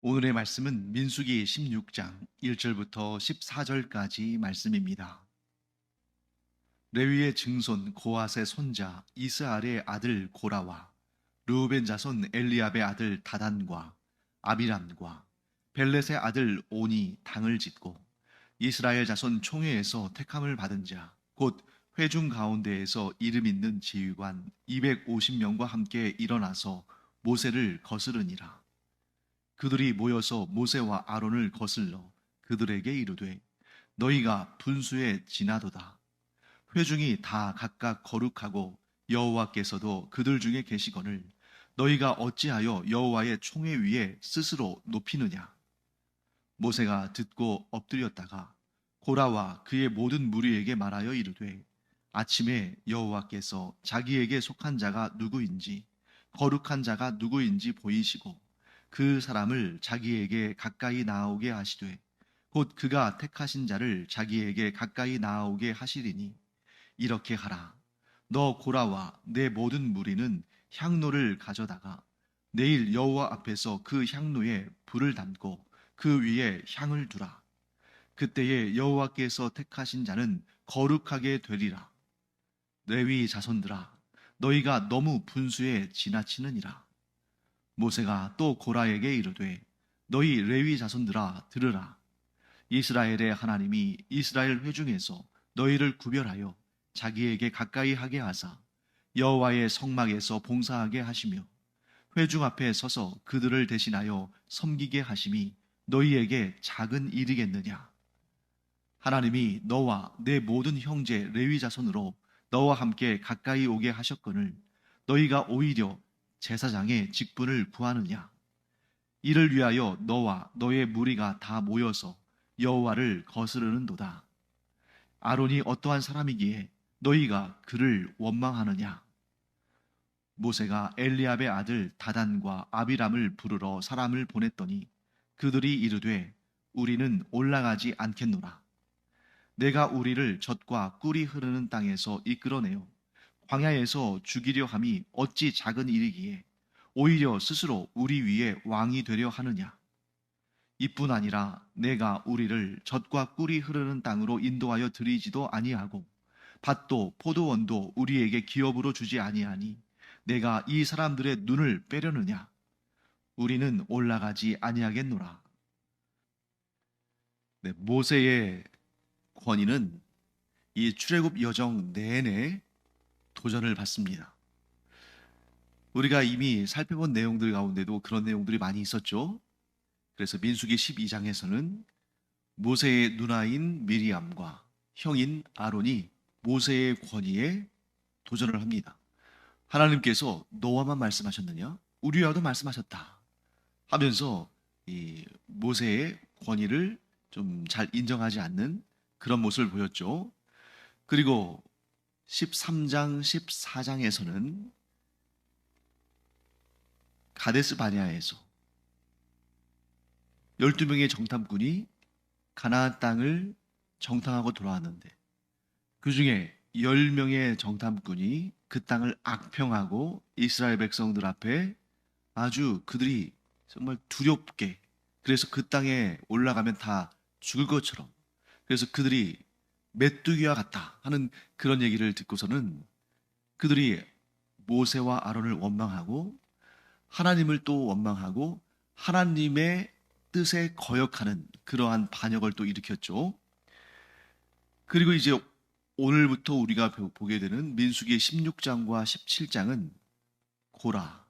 오늘의 말씀은 민수기 16장 1절부터 14절까지 말씀입니다. 레위의 증손 고앗의 손자 이스알의 아들 고라와 르우벤 자손 엘리압의 아들 다단과 아비람과 벨렛의 아들 온이 당을 짓고 이스라엘 자손 총회에서 택함을 받은 자 곧 회중 가운데에서 이름 있는 지휘관 250명과 함께 일어나서 모세를 거스르니라. 그들이 모여서 모세와 아론을 거슬러 그들에게 이르되 너희가 분수에 지나도다. 회중이 다 각각 거룩하고 여호와께서도 그들 중에 계시거늘 너희가 어찌하여 여호와의 총회 위에 스스로 높이느냐. 모세가 듣고 엎드렸다가 고라와 그의 모든 무리에게 말하여 이르되 아침에 여호와께서 자기에게 속한 자가 누구인지 거룩한 자가 누구인지 보이시고 그 사람을 자기에게 가까이 나아오게 하시되 곧 그가 택하신 자를 자기에게 가까이 나아오게 하시리니 이렇게 하라. 너 고라와 내 모든 무리는 향로를 가져다가 내일 여호와 앞에서 그 향로에 불을 담고 그 위에 향을 두라. 그때에 여호와께서 택하신 자는 거룩하게 되리라. 레위 자손들아, 너희가 너무 분수에 지나치느니라. 모세가 또 고라에게 이르되 너희 레위 자손들아 들으라. 이스라엘의 하나님이 이스라엘 회중에서 너희를 구별하여 자기에게 가까이 하게 하사 여호와의 성막에서 봉사하게 하시며 회중 앞에 서서 그들을 대신하여 섬기게 하심이 너희에게 작은 일이겠느냐. 하나님이 너와 내 모든 형제 레위 자손으로 너와 함께 가까이 오게 하셨거늘 너희가 오히려 제사장의 직분을 구하느냐. 이를 위하여 너와 너의 무리가 다 모여서 여호와를 거스르는도다. 아론이 어떠한 사람이기에 너희가 그를 원망하느냐. 모세가 엘리압의 아들 다단과 아비람을 부르러 사람을 보냈더니 그들이 이르되 우리는 올라가지 않겠노라. 내가 우리를 젖과 꿀이 흐르는 땅에서 이끌어내어 광야에서 죽이려 함이 어찌 작은 일이기에 오히려 스스로 우리 위에 왕이 되려 하느냐. 이뿐 아니라 내가 우리를 젖과 꿀이 흐르는 땅으로 인도하여 드리지도 아니하고 밭도 포도원도 우리에게 기업으로 주지 아니하니 내가 이 사람들의 눈을 빼려느냐. 우리는 올라가지 아니하겠노라. 네, 모세의 권위는 이 출애굽 여정 내내 도전을 받습니다. 우리가 이미 살펴본 내용들 가운데도 그런 내용들이 많이 있었죠. 그래서 민수기 12장에서는 모세의 누나인 미리암과 형인 아론이 모세의 권위에 도전을 합니다. 하나님께서 너와만 말씀하셨느냐? 우리와도 말씀하셨다 하면서 이 모세의 권위를 좀 잘 인정하지 않는 그런 모습을 보였죠. 그리고 13장, 14장에서는 가데스 바네아에서 12명의 정탐꾼이 가나안 땅을 정탐하고 돌아왔는데 그 중에 10명의 정탐꾼이 그 땅을 악평하고 이스라엘 백성들 앞에 아주 그들이 정말 두렵게, 그래서 그 땅에 올라가면 다 죽을 것처럼, 그래서 그들이 메뚜기와 같다 하는 그런 얘기를 듣고서는 그들이 모세와 아론을 원망하고 하나님을 또 원망하고 하나님의 뜻에 거역하는 그러한 반역을 또 일으켰죠. 그리고 이제 오늘부터 우리가 보게 되는 민수기 16장과 17장은 고라,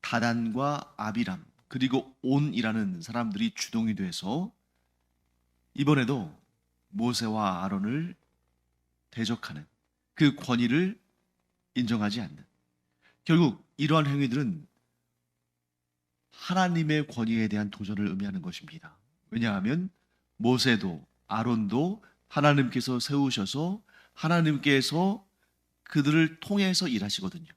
다단과 아비람, 그리고 온이라는 사람들이 주동이 돼서 이번에도 모세와 아론을 대적하는 그 권위를 인정하지 않는, 결국 이러한 행위들은 하나님의 권위에 대한 도전을 의미하는 것입니다. 왜냐하면 모세도 아론도 하나님께서 세우셔서 하나님께서 그들을 통해서 일하시거든요.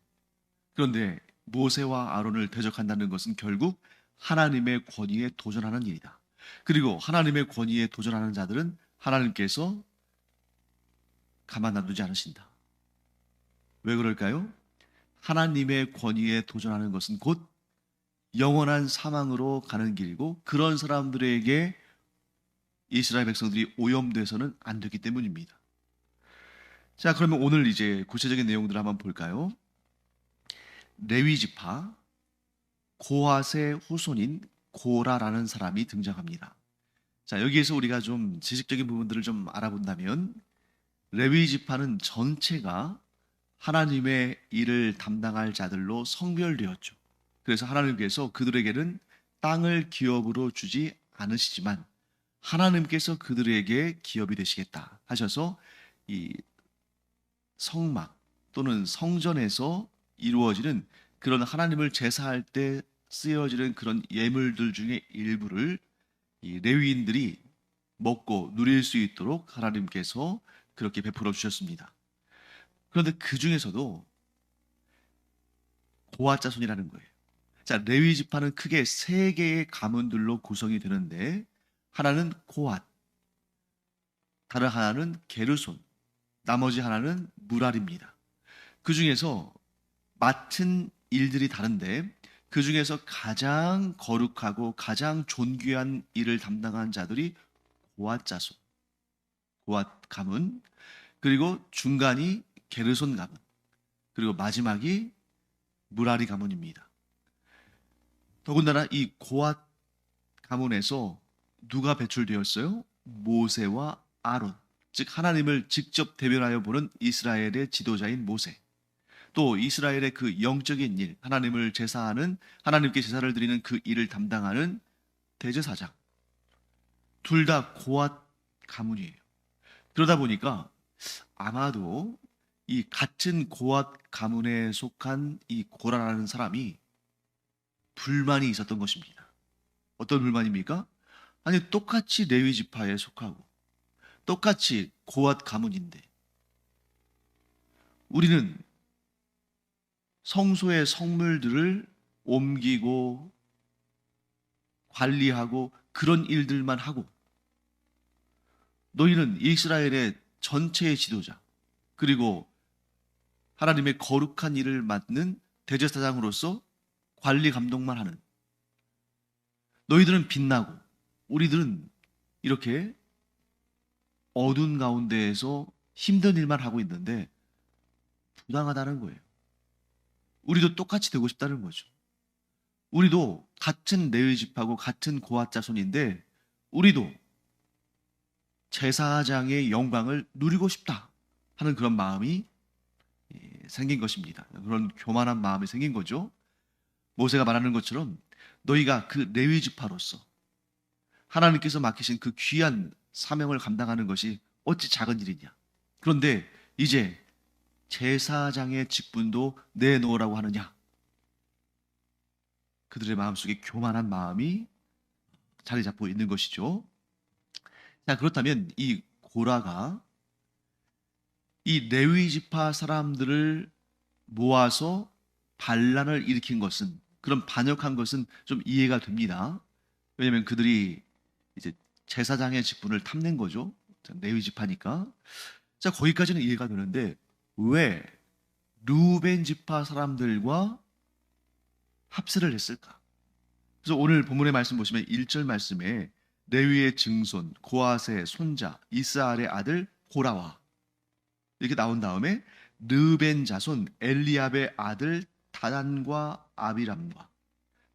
그런데 모세와 아론을 대적한다는 것은 결국 하나님의 권위에 도전하는 일이다. 그리고 하나님의 권위에 도전하는 자들은 하나님께서 가만 놔두지 않으신다. 왜 그럴까요? 하나님의 권위에 도전하는 것은 곧 영원한 사망으로 가는 길이고 그런 사람들에게 이스라엘 백성들이 오염돼서는 안 되기 때문입니다. 자, 그러면 오늘 이제 구체적인 내용들을 한번 볼까요? 레위 지파 고핫의 후손인 고라라는 사람이 등장합니다. 자, 여기에서 우리가 좀 지식적인 부분들을 좀 알아본다면 레위 지파는 전체가 하나님의 일을 담당할 자들로 성별되었죠. 그래서 하나님께서 그들에게는 땅을 기업으로 주지 않으시지만 하나님께서 그들에게 기업이 되시겠다 하셔서 이 성막 또는 성전에서 이루어지는 그런 하나님을 제사할 때 쓰여지는 그런 예물들 중에 일부를 이 레위인들이 먹고 누릴 수 있도록 하나님께서 그렇게 베풀어 주셨습니다. 그런데 그 중에서도 고핫 자손이라는 거예요. 자, 레위 지파는 크게 세 개의 가문들로 구성이 되는데 하나는 고핫, 다른 하나는 게르손, 나머지 하나는 무랄입니다. 그 중에서 맡은 일들이 다른데 그 중에서 가장 거룩하고 가장 존귀한 일을 담당한 자들이 고핫 자손, 고핫 가문, 그리고 중간이 게르손 가문, 그리고 마지막이 무라리 가문입니다. 더군다나 이 고핫 가문에서 누가 배출되었어요? 모세와 아론, 즉 하나님을 직접 대변하여 보는 이스라엘의 지도자인 모세. 또 이스라엘의 그 영적인 일, 하나님을 제사하는, 하나님께 제사를 드리는 그 일을 담당하는 대제사장. 둘 다 고핫 가문이에요. 그러다 보니까 아마도 이 같은 고핫 가문에 속한 이 고라라는 사람이 불만이 있었던 것입니다. 어떤 불만입니까? 아니, 똑같이 레위 지파에 속하고 똑같이 고핫 가문인데 우리는 성소의 성물들을 옮기고 관리하고 그런 일들만 하고 너희는 이스라엘의 전체의 지도자 그리고 하나님의 거룩한 일을 맡는 대제사장으로서 관리 감독만 하는 너희들은 빛나고 우리들은 이렇게 어두운 가운데에서 힘든 일만 하고 있는데 부당하다는 거예요. 우리도 똑같이 되고 싶다는 거죠. 우리도 같은 레위 지파고 같은 고핫 자손인데 우리도 제사장의 영광을 누리고 싶다 하는 그런 마음이 생긴 것입니다. 그런 교만한 마음이 생긴 거죠. 모세가 말하는 것처럼 너희가 그 레위 지파로서 하나님께서 맡기신 그 귀한 사명을 감당하는 것이 어찌 작은 일이냐. 그런데 이제 제사장의 직분도 내놓으라고 하느냐. 그들의 마음속에 교만한 마음이 자리 잡고 있는 것이죠. 자, 그렇다면 이 고라가 이 레위 지파 사람들을 모아서 반란을 일으킨 것은, 그런 반역한 것은 좀 이해가 됩니다. 왜냐하면 그들이 이제 제사장의 직분을 탐낸 거죠. 레위 지파니까. 자, 거기까지는 이해가 되는데 왜 루벤 지파 사람들과 합세를 했을까? 그래서 오늘 본문의 말씀 보시면 1절 말씀에 레위의 증손, 고핫의 손자, 이스알의 아들 고라와 이렇게 나온 다음에 르벤 자손 엘리압의 아들 다단과 아비람과,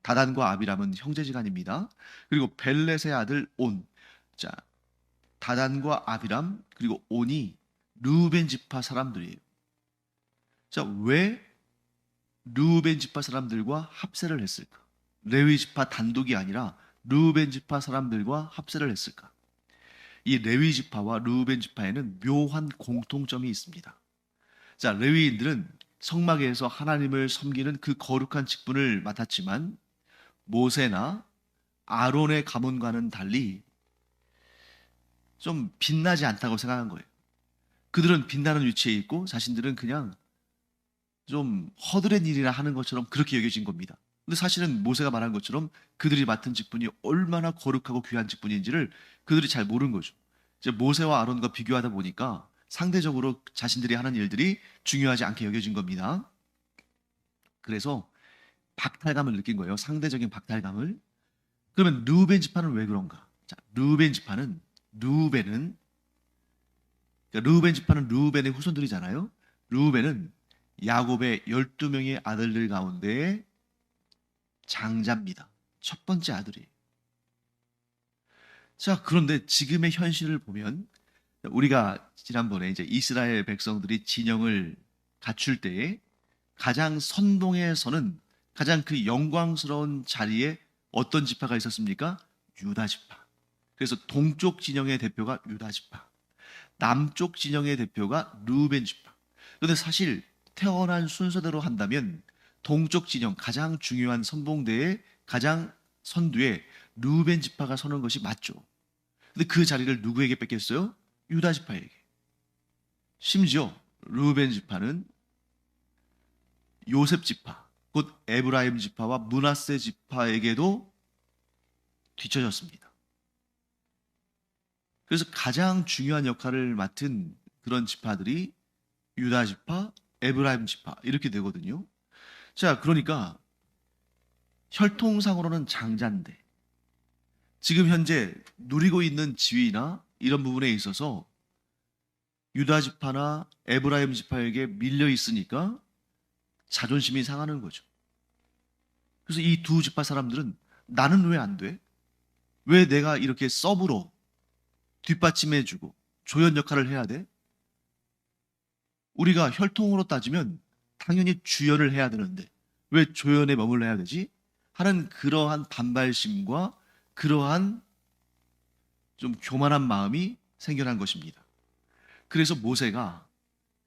다단과 아비람은 형제지간입니다. 그리고 벨렛의 아들 온. 자, 다단과 아비람 그리고 온이 르벤 지파 사람들이에요. 자, 왜 르벤 지파 사람들과 합세를 했을까? 레위 지파 단독이 아니라 르벤 지파 사람들과 합세를 했을까? 이 레위 지파와 르벤 지파에는 묘한 공통점이 있습니다. 자, 레위인들은 성막에서 하나님을 섬기는 그 거룩한 직분을 맡았지만 모세나 아론의 가문과는 달리 좀 빛나지 않다고 생각한 거예요. 그들은 빛나는 위치에 있고 자신들은 그냥 좀 허드렛 일이나 하는 것처럼 그렇게 여겨진 겁니다. 근데 사실은 모세가 말한 것처럼 그들이 맡은 직분이 얼마나 거룩하고 귀한 직분인지를 그들이 잘 모르는 거죠. 이제 모세와 아론과 비교하다 보니까 상대적으로 자신들이 하는 일들이 중요하지 않게 여겨진 겁니다. 그래서 박탈감을 느낀 거예요. 상대적인 박탈감을. 그러면 르우벤 지파는 왜 그런가? 자, 르우벤 지파는 르우벤은 그러니까 르우벤 지파는 르우벤의 후손들이잖아요. 르우벤은 야곱의 12명의 아들들 가운데 장자입니다. 첫 번째 아들이에요. 자, 그런데 지금의 현실을 보면 우리가 지난번에 이제 이스라엘 백성들이 진영을 갖출 때에 가장 선봉에 서는 가장 그 영광스러운 자리에 어떤 지파가 있었습니까? 유다 지파. 그래서 동쪽 진영의 대표가 유다 지파, 남쪽 진영의 대표가 르우벤 지파. 그런데 사실 태어난 순서대로 한다면 동쪽 진영 가장 중요한 선봉대에 가장 선두에 르우벤 지파가 서는 것이 맞죠. 근데 그 자리를 누구에게 뺏겼어요? 유다 지파에게. 심지어 르우벤 지파는 요셉 지파, 곧 에브라임 지파와 므낫세 지파에게도 뒤처졌습니다. 그래서 가장 중요한 역할을 맡은 그런 지파들이 유다 지파, 에브라임 지파 이렇게 되거든요. 자, 그러니까 혈통상으로는 장자인데 지금 현재 누리고 있는 지위나 이런 부분에 있어서 유다 지파나 에브라임 지파에게 밀려 있으니까 자존심이 상하는 거죠. 그래서 이 두 지파 사람들은 나는 왜 안 돼? 왜 내가 이렇게 서브로 뒷받침해주고 조연 역할을 해야 돼? 우리가 혈통으로 따지면 당연히 주연을 해야 되는데 왜 조연에 머물러야 되지? 하는 그러한 반발심과 그러한 좀 교만한 마음이 생겨난 것입니다. 그래서 모세가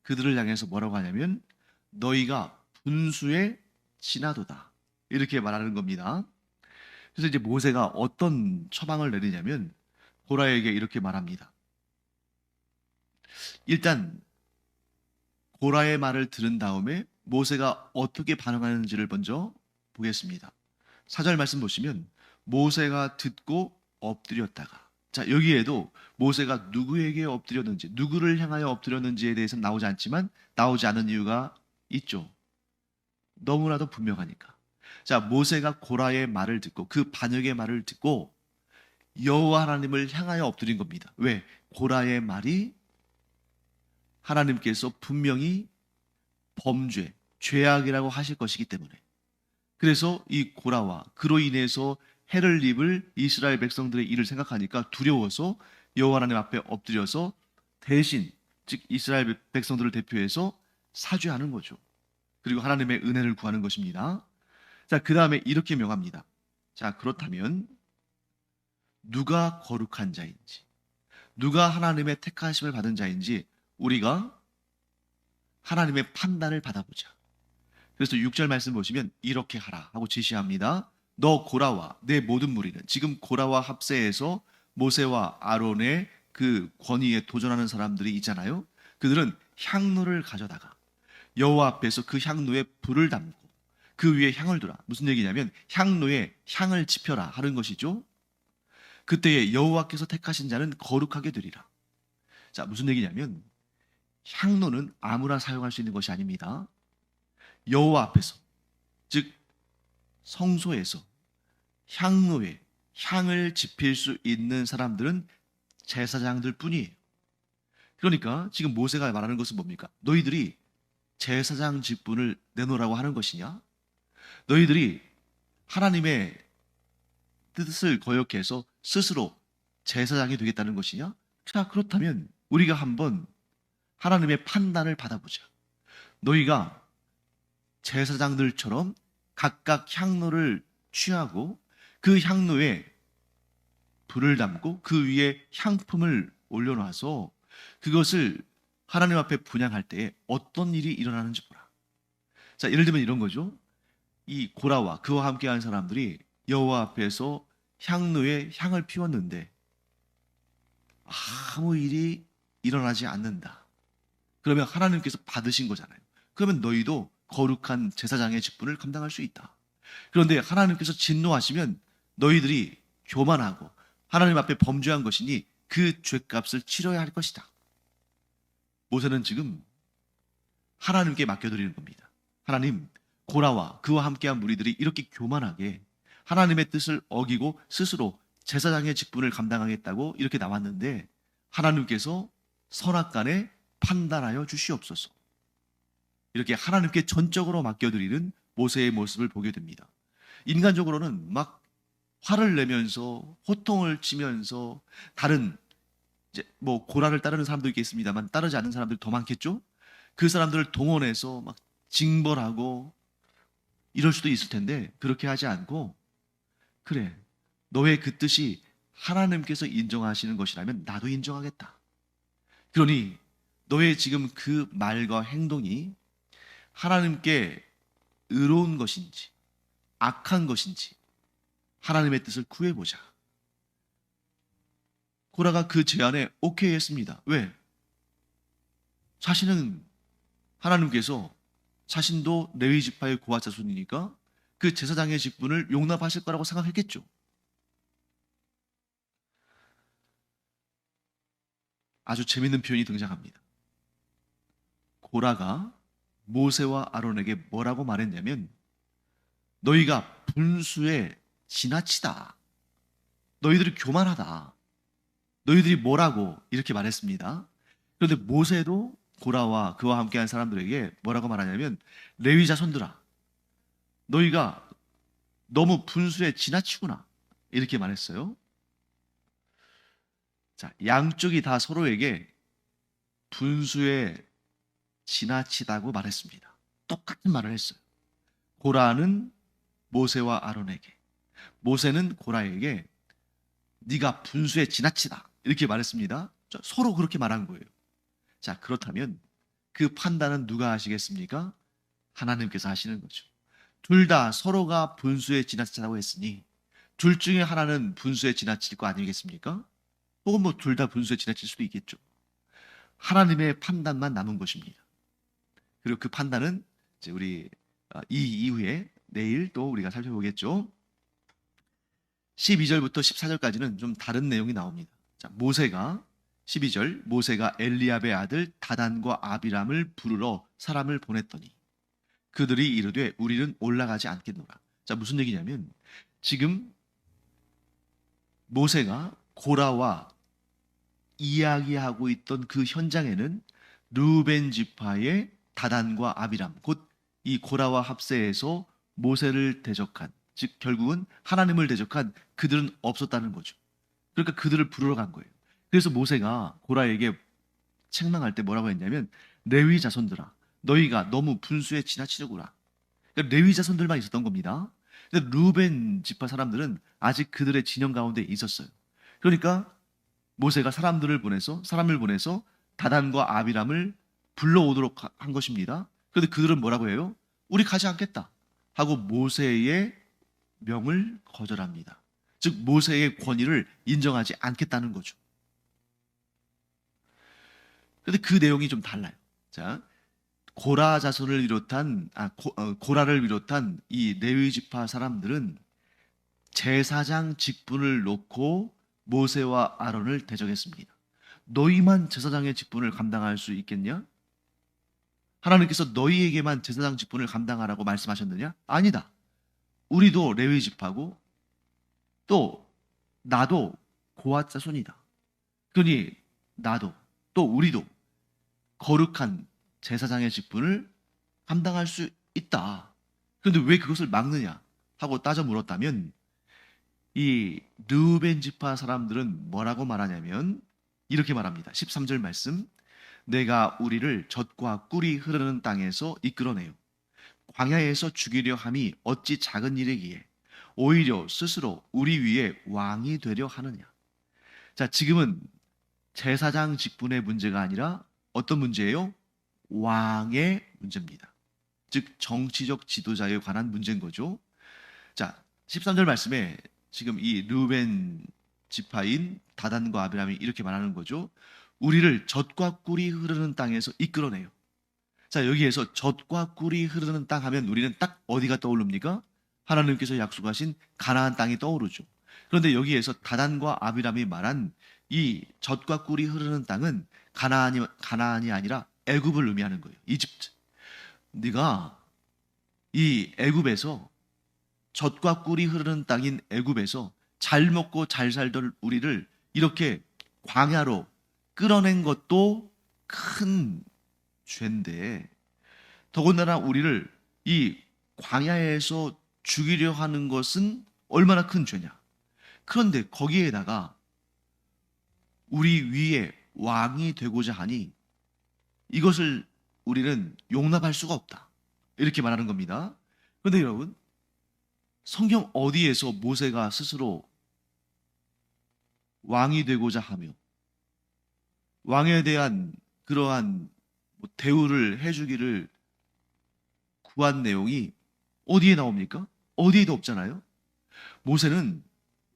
그들을 향해서 뭐라고 하냐면 너희가 분수에 지나도다 이렇게 말하는 겁니다. 그래서 이제 모세가 어떤 처방을 내리냐면 고라에게 이렇게 말합니다. 일단 고라의 말을 들은 다음에 모세가 어떻게 반응하는지를 먼저 보겠습니다. 4절 말씀 보시면 모세가 듣고 엎드렸다가, 자, 여기에도 모세가 누구에게 엎드렸는지, 누구를 향하여 엎드렸는지에 대해서는 나오지 않지만 나오지 않은 이유가 있죠. 너무나도 분명하니까. 자, 모세가 고라의 말을 듣고 그 반역의 말을 듣고 여호와 하나님을 향하여 엎드린 겁니다. 왜? 고라의 말이 하나님께서 분명히 범죄, 죄악이라고 하실 것이기 때문에. 그래서 이 고라와 그로 인해서 해를 입을 이스라엘 백성들의 일을 생각하니까 두려워서 여호와 하나님 앞에 엎드려서 대신, 즉 이스라엘 백성들을 대표해서 사죄하는 거죠. 그리고 하나님의 은혜를 구하는 것입니다. 자, 그 다음에 이렇게 명합니다. 자, 그렇다면 누가 거룩한 자인지, 누가 하나님의 택하심을 받은 자인지 우리가 하나님의 판단을 받아보자. 그래서 6절 말씀 보시면 이렇게 하라 하고 지시합니다. 너 고라와 내 모든 무리는, 지금 고라와 합세해서 모세와 아론의 그 권위에 도전하는 사람들이 있잖아요. 그들은 향로를 가져다가 여호와 앞에서 그 향로에 불을 담고 그 위에 향을 두라. 무슨 얘기냐면 향로에 향을 지펴라 하는 것이죠. 그때에 여호와께서 택하신 자는 거룩하게 되리라. 자, 무슨 얘기냐면 향로는 아무나 사용할 수 있는 것이 아닙니다. 여호와 앞에서, 즉 성소에서 향로에 향을 지필 수 있는 사람들은 제사장들 뿐이에요. 그러니까 지금 모세가 말하는 것은 뭡니까? 너희들이 제사장 직분을 내놓으라고 하는 것이냐? 너희들이 하나님의 뜻을 거역해서 스스로 제사장이 되겠다는 것이냐? 자, 그렇다면 우리가 한번 하나님의 판단을 받아보자. 너희가 제사장들처럼 각각 향로를 취하고 그 향로에 불을 담고 그 위에 향품을 올려놔서 그것을 하나님 앞에 분향할 때에 어떤 일이 일어나는지 보라. 자, 예를 들면 이런 거죠. 이 고라와 그와 함께한 사람들이 여호와 앞에서 향로에 향을 피웠는데 아무 일이 일어나지 않는다. 그러면 하나님께서 받으신 거잖아요. 그러면 너희도 거룩한 제사장의 직분을 감당할 수 있다. 그런데 하나님께서 진노하시면 너희들이 교만하고 하나님 앞에 범죄한 것이니 그 죄값을 치러야 할 것이다. 모세는 지금 하나님께 맡겨드리는 겁니다. 하나님, 고라와 그와 함께한 무리들이 이렇게 교만하게 하나님의 뜻을 어기고 스스로 제사장의 직분을 감당하겠다고 이렇게 나왔는데 하나님께서 선악간에 판단하여 주시옵소서. 이렇게 하나님께 전적으로 맡겨드리는 모세의 모습을 보게 됩니다. 인간적으로는 막 화를 내면서 호통을 치면서 다른 이제 뭐 고라를 따르는 사람도 있겠습니다만 따르지 않는 사람들이 더 많겠죠. 그 사람들을 동원해서 막 징벌하고 이럴 수도 있을 텐데 그렇게 하지 않고 그래 너의 그 뜻이 하나님께서 인정하시는 것이라면 나도 인정하겠다. 그러니 너의 지금 그 말과 행동이 하나님께 의로운 것인지 악한 것인지 하나님의 뜻을 구해보자. 고라가 그 제안에 오케이 했습니다. 왜? 자신은 하나님께서 자신도 레위 지파의 고아 자손이니까 그 제사장의 직분을 용납하실 거라고 생각했겠죠. 아주 재밌는 표현이 등장합니다. 고라가 모세와 아론에게 뭐라고 말했냐면 너희가 분수에 지나치다. 너희들이 교만하다. 너희들이 뭐라고 이렇게 말했습니다. 그런데 모세도 고라와 그와 함께한 사람들에게 뭐라고 말하냐면 레위 자손들아 너희가 너무 분수에 지나치구나 이렇게 말했어요. 자, 양쪽이 다 서로에게 분수에 지나치다고 말했습니다. 똑같은 말을 했어요. 고라는 모세와 아론에게, 모세는 고라에게 네가 분수에 지나치다 이렇게 말했습니다. 서로 그렇게 말한 거예요. 자, 그렇다면 그 판단은 누가 하시겠습니까? 하나님께서 하시는 거죠. 둘 다 서로가 분수에 지나치다고 했으니 둘 중에 하나는 분수에 지나칠 거 아니겠습니까? 혹은 뭐 둘 다 분수에 지나칠 수도 있겠죠. 하나님의 판단만 남은 것입니다. 그리고 그 판단은 이제 우리 이 이후에 내일 또 우리가 살펴보겠죠. 12절부터 14절까지는 좀 다른 내용이 나옵니다. 자, 모세가 12절 모세가 엘리압의 아들 다단과 아비람을 부르러 사람을 보냈더니 그들이 이르되 우리는 올라가지 않겠노라. 자, 무슨 얘기냐면 지금 모세가 고라와 이야기하고 있던 그 현장에는 르우벤 지파의 다단과 아비람 곧 이 고라와 합세에서 모세를 대적한 즉 결국은 하나님을 대적한 그들은 없었다는 거죠. 그러니까 그들을 부르러 간 거예요. 그래서 모세가 고라에게 책망할 때 뭐라고 했냐면 레위 자손들아 너희가 너무 분수에 지나치려구나. 그러니까 레위 자손들만 있었던 겁니다. 근데 르우벤 지파 사람들은 아직 그들의 진영 가운데 있었어요. 그러니까 모세가 사람을 보내서 다단과 아비람을 불러오도록 한 것입니다. 그런데 그들은 뭐라고 해요? 우리 가지 않겠다 하고 모세의 명을 거절합니다. 즉 모세의 권위를 인정하지 않겠다는 거죠. 그런데 그 내용이 좀 달라요. 자, 고라 자손을 비롯한 고라를 비롯한 이 레위 지파 사람들은 제사장 직분을 놓고 모세와 아론을 대적했습니다. 너희만 제사장의 직분을 감당할 수 있겠냐? 하나님께서 너희에게만 제사장 직분을 감당하라고 말씀하셨느냐? 아니다. 우리도 레위 지파고 또 나도 고앗 자손이다. 그러니 나도 또 우리도 거룩한 제사장의 직분을 감당할 수 있다. 그런데 왜 그것을 막느냐 하고 따져 물었다면 이 르우벤 지파 사람들은 뭐라고 말하냐면 이렇게 말합니다. 13절 말씀 내가 우리를 젖과 꿀이 흐르는 땅에서 이끌어내요 광야에서 죽이려 함이 어찌 작은 일이기에 오히려 스스로 우리 위에 왕이 되려 하느냐. 자, 지금은 제사장 직분의 문제가 아니라 어떤 문제예요? 왕의 문제입니다. 즉 정치적 지도자에 관한 문제인 거죠. 자, 13절 말씀에 지금 이 르우벤 지파인 다단과 아비람이 이렇게 말하는 거죠. 우리를 젖과 꿀이 흐르는 땅에서 이끌어내요. 자, 여기에서 젖과 꿀이 흐르는 땅 하면 우리는 딱 어디가 떠오릅니까? 하나님께서 약속하신 가나안 땅이 떠오르죠. 그런데 여기에서 다단과 아비람이 말한 이 젖과 꿀이 흐르는 땅은 가나안이 아니라 애굽을 의미하는 거예요. 이집트. 네가 이 애굽에서 젖과 꿀이 흐르는 땅인 애굽에서 잘 먹고 잘 살던 우리를 이렇게 광야로 끌어낸 것도 큰 죄인데, 더군다나 우리를 이 광야에서 죽이려 하는 것은 얼마나 큰 죄냐. 그런데 거기에다가 우리 위에 왕이 되고자 하니 이것을 우리는 용납할 수가 없다, 이렇게 말하는 겁니다. 그런데 여러분, 성경 어디에서 모세가 스스로 왕이 되고자 하며 왕에 대한 그러한 대우를 해주기를 구한 내용이 어디에 나옵니까? 어디에도 없잖아요. 모세는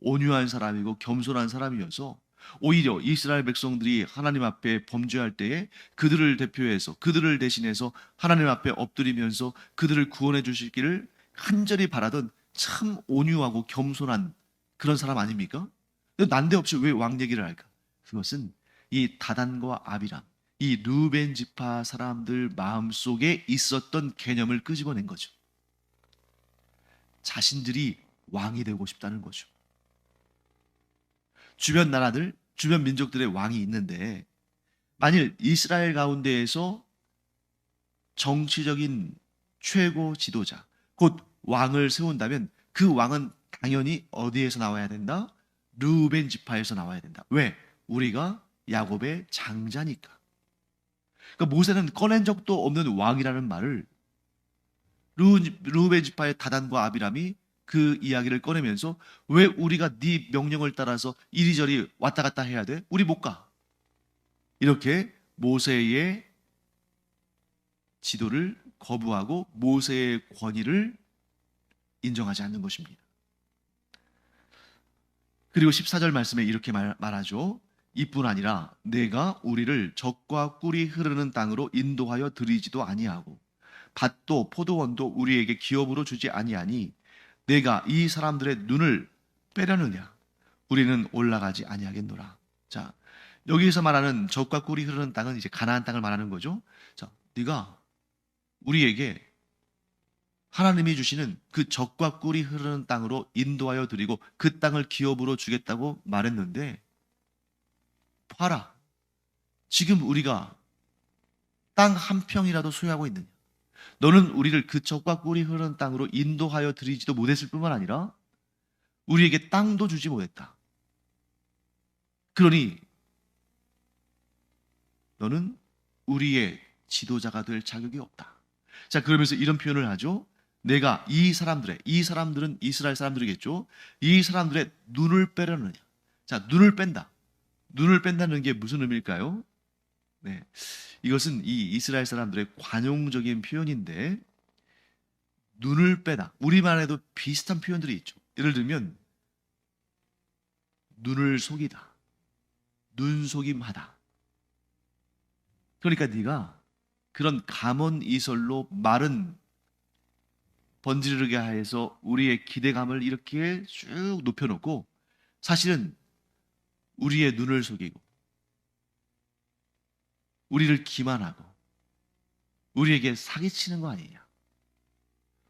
온유한 사람이고 겸손한 사람이어서 오히려 이스라엘 백성들이 하나님 앞에 범죄할 때에 그들을 대표해서, 그들을 대신해서 하나님 앞에 엎드리면서 그들을 구원해 주시기를 간절히 바라던 참 온유하고 겸손한 그런 사람 아닙니까? 난데없이 왜 왕 얘기를 할까? 그것은 이 다단과 아비람, 이 르우벤 지파 사람들 마음속에 있었던 개념을 끄집어낸 거죠. 자신들이 왕이 되고 싶다는 거죠. 주변 나라들, 주변 민족들의 왕이 있는데 만일 이스라엘 가운데에서 정치적인 최고 지도자, 곧 왕을 세운다면 그 왕은 당연히 어디에서 나와야 된다? 르우벤 지파에서 나와야 된다. 왜? 우리가 야곱의 장자니까. 그러니까 모세는 꺼낸 적도 없는 왕이라는 말을 르우벤 지파의 다단과 아비람이 그 이야기를 꺼내면서, 왜 우리가 네 명령을 따라서 이리저리 왔다 갔다 해야 돼? 우리 못 가. 이렇게 모세의 지도를 거부하고 모세의 권위를 인정하지 않는 것입니다. 그리고 14절 말씀에 이렇게 말하죠. 이뿐 아니라 내가 우리를 젖과 꿀이 흐르는 땅으로 인도하여 드리지도 아니하고 밭도 포도원도 우리에게 기업으로 주지 아니하니 내가 이 사람들의 눈을 빼려느냐? 우리는 올라가지 아니하겠노라. 자, 여기서 말하는 젖과 꿀이 흐르는 땅은 이제 가나안 땅을 말하는 거죠. 자, 네가 우리에게 하나님이 주시는 그 젖과 꿀이 흐르는 땅으로 인도하여 드리고 그 땅을 기업으로 주겠다고 말했는데, 봐라, 지금 우리가 땅 한 평이라도 소유하고 있느냐? 너는 우리를 그 젖과 꿀이 흐르는 땅으로 인도하여 드리지도 못했을 뿐만 아니라 우리에게 땅도 주지 못했다. 그러니 너는 우리의 지도자가 될 자격이 없다. 자, 그러면서 이런 표현을 하죠. 내가 이 사람들은 이스라엘 사람들이겠죠. 이 사람들의 눈을 빼려느냐. 자, 눈을 뺀다. 눈을 뺀다는 게 무슨 의미일까요? 네, 이것은 이 이스라엘 사람들의 관용적인 표현인데, 눈을 빼다, 우리말에도 비슷한 표현들이 있죠. 예를 들면 눈을 속이다, 눈속임하다. 그러니까 네가 그런 감언이설로 말은 번지르게 해서 우리의 기대감을 이렇게 쭉 높여놓고 사실은 우리의 눈을 속이고 우리를 기만하고 우리에게 사기치는 거 아니냐,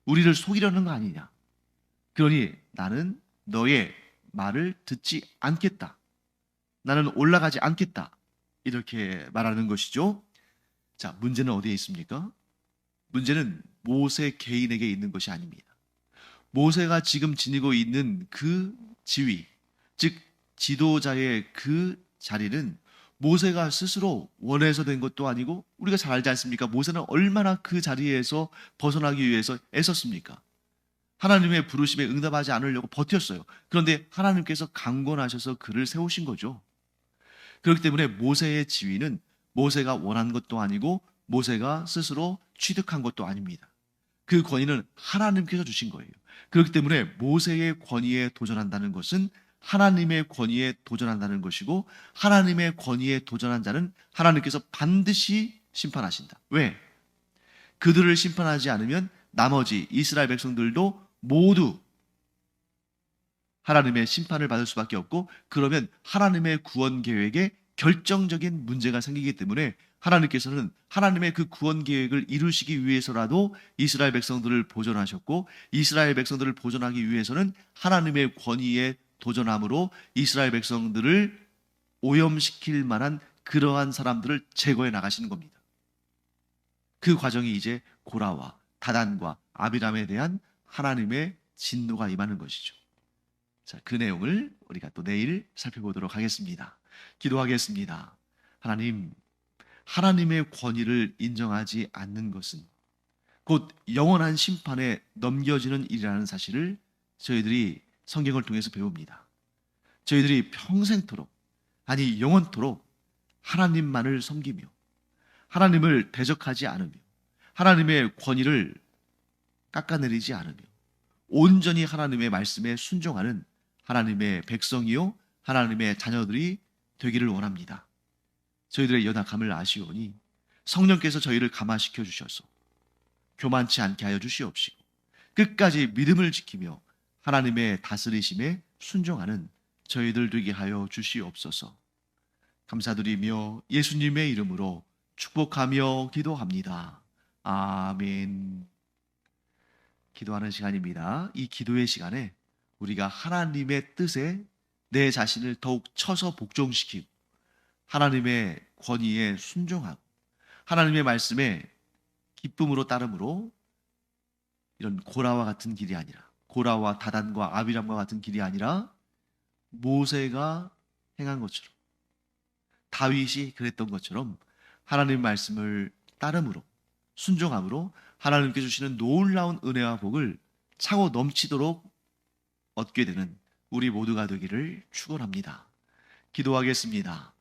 우리를 속이려는 거 아니냐. 그러니 나는 너의 말을 듣지 않겠다, 나는 올라가지 않겠다, 이렇게 말하는 것이죠. 자, 문제는 어디에 있습니까? 문제는 모세 개인에게 있는 것이 아닙니다. 모세가 지금 지니고 있는 그 지위, 즉 지도자의 그 자리는 모세가 스스로 원해서 된 것도 아니고, 우리가 잘 알지 않습니까? 모세는 얼마나 그 자리에서 벗어나기 위해서 애썼습니까? 하나님의 부르심에 응답하지 않으려고 버텼어요. 그런데 하나님께서 강권하셔서 그를 세우신 거죠. 그렇기 때문에 모세의 지위는 모세가 원한 것도 아니고 모세가 스스로 취득한 것도 아닙니다. 그 권위는 하나님께서 주신 거예요. 그렇기 때문에 모세의 권위에 도전한다는 것은 하나님의 권위에 도전한다는 것이고, 하나님의 권위에 도전한 자는 하나님께서 반드시 심판하신다. 왜? 그들을 심판하지 않으면 나머지 이스라엘 백성들도 모두 하나님의 심판을 받을 수밖에 없고, 그러면 하나님의 구원 계획에 결정적인 문제가 생기기 때문에 하나님께서는 하나님의 그 구원 계획을 이루시기 위해서라도 이스라엘 백성들을 보존하셨고, 이스라엘 백성들을 보존하기 위해서는 하나님의 권위에 도전함으로 이스라엘 백성들을 오염시킬 만한 그러한 사람들을 제거해 나가시는 겁니다. 그 과정이 이제 고라와 다단과 아비람에 대한 하나님의 진노가 임하는 것이죠. 자, 그 내용을 우리가 또 내일 살펴보도록 하겠습니다. 기도하겠습니다. 하나님, 하나님의 권위를 인정하지 않는 것은 곧 영원한 심판에 넘겨지는 일이라는 사실을 저희들이 성경을 통해서 배웁니다. 저희들이 평생토록, 아니 영원토록 하나님만을 섬기며 하나님을 대적하지 않으며 하나님의 권위를 깎아내리지 않으며 온전히 하나님의 말씀에 순종하는 하나님의 백성이요 하나님의 자녀들이 되기를 원합니다. 저희들의 연약함을 아시오니 성령께서 저희를 감화시켜 주셔서 교만치 않게 하여 주시옵시고 끝까지 믿음을 지키며 하나님의 다스리심에 순종하는 저희들 되게 하여 주시옵소서. 감사드리며 예수님의 이름으로 축복하며 기도합니다. 아멘. 기도하는 시간입니다. 이 기도의 시간에 우리가 하나님의 뜻에 내 자신을 더욱 쳐서 복종시키고 하나님의 권위에 순종하고 하나님의 말씀에 기쁨으로 따름으로 이런 고라와 같은 길이 아니라, 고라와 다단과 아비람과 같은 길이 아니라 모세가 행한 것처럼, 다윗이 그랬던 것처럼 하나님 말씀을 따름으로 순종함으로 하나님께 주시는 놀라운 은혜와 복을 차고 넘치도록 얻게 되는 우리 모두가 되기를 축원합니다. 기도하겠습니다.